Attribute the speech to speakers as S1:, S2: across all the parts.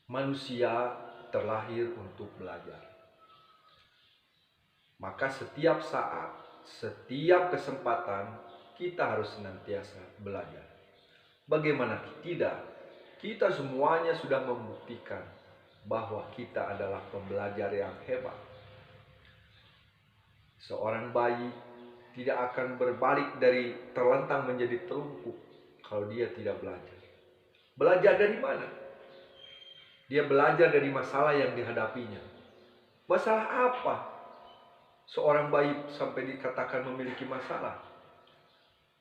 S1: Manusia terlahir untuk belajar. Maka setiap saat, setiap kesempatan, kita harus senantiasa belajar. Bagaimana tidak? Kita semuanya sudah membuktikan bahwa kita adalah pembelajar yang hebat. Seorang bayi tidak akan berbalik dari terlentang menjadi terungkup kalau dia tidak belajar. Belajar dari mana? Dia belajar dari masalah yang dihadapinya. Masalah apa? Seorang bayi sampai dikatakan memiliki masalah.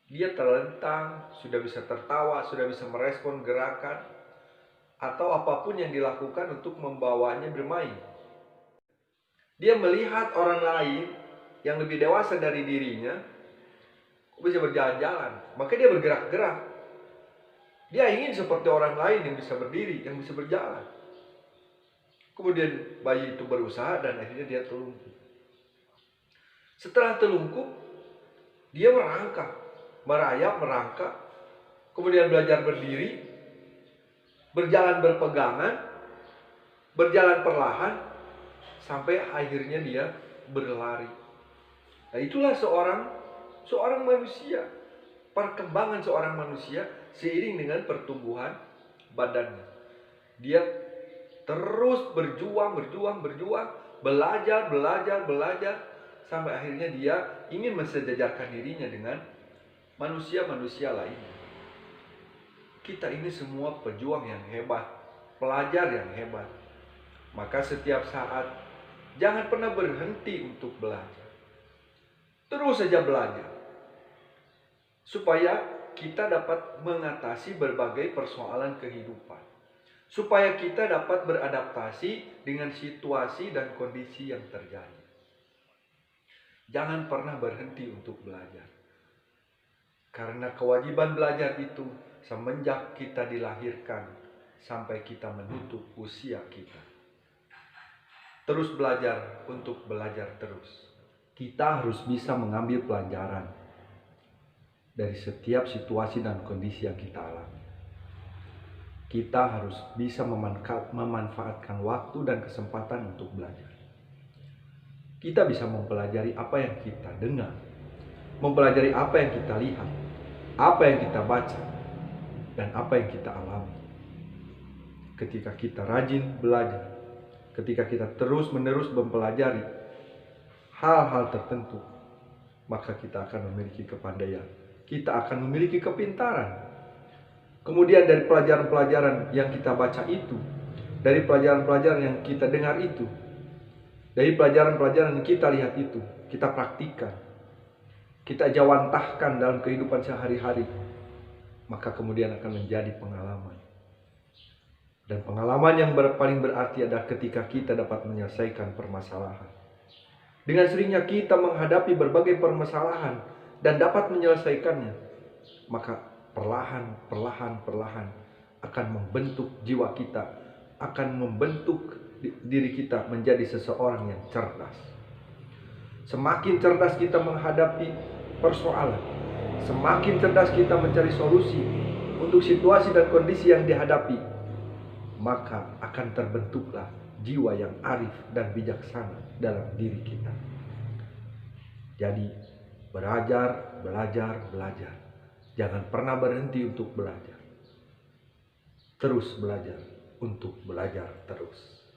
S1: Dia terlentang, sudah bisa tertawa, sudah bisa merespon gerakan, atau apapun yang dilakukan untuk membawanya bermain. Dia melihat orang lain yang lebih dewasa dari dirinya, bisa berjalan-jalan, maka dia bergerak-gerak. Dia ingin seperti orang lain yang bisa berdiri, yang bisa berjalan. Kemudian bayi itu berusaha dan akhirnya dia telungkup. Setelah telungkup, dia merangkak, merayap, merangkak. Kemudian belajar berdiri, berjalan berpegangan, berjalan perlahan, sampai akhirnya dia berlari. Nah, itulah seorang manusia. Perkembangan seorang manusia seiring dengan pertumbuhan badannya. Dia terus berjuang, belajar, sampai akhirnya dia ingin mensejajarkan dirinya dengan manusia-manusia lainnya. Kita ini semua pejuang yang hebat, pelajar yang hebat. Maka setiap saat jangan pernah berhenti untuk belajar. Terus saja belajar. Supaya kita dapat mengatasi berbagai persoalan kehidupan. Supaya kita dapat beradaptasi dengan situasi dan kondisi yang terjadi. Jangan pernah berhenti untuk belajar. Karena kewajiban belajar itu semenjak kita dilahirkan sampai kita menutup usia kita. Terus belajar untuk belajar terus. Kita harus bisa mengambil pelajaran dari setiap situasi dan kondisi yang kita alami. Kita harus bisa memanfaatkan waktu dan kesempatan untuk belajar. Kita bisa mempelajari apa yang kita dengar, mempelajari apa yang kita lihat, apa yang kita baca, dan apa yang kita alami. Ketika kita rajin belajar, ketika kita terus-menerus mempelajari hal-hal tertentu, maka kita akan memiliki kepandaian, kita akan memiliki kepintaran. Kemudian dari pelajaran-pelajaran yang kita baca itu, dari pelajaran-pelajaran yang kita dengar itu, dari pelajaran-pelajaran yang kita lihat itu, kita praktikkan, kita jawantahkan dalam kehidupan sehari-hari, maka kemudian akan menjadi pengalaman. Dan pengalaman yang paling berarti adalah ketika kita dapat menyelesaikan permasalahan. Dengan seringnya kita menghadapi berbagai permasalahan dan dapat menyelesaikannya, maka perlahan akan membentuk jiwa kita, akan membentuk diri kita menjadi seseorang yang cerdas. Semakin cerdas kita menghadapi persoalan, semakin cerdas kita mencari solusi untuk situasi dan kondisi yang dihadapi, maka akan terbentuklah jiwa yang arif dan bijaksana dalam diri kita. Jadi, belajar. Jangan pernah berhenti untuk belajar. Terus belajar untuk belajar terus.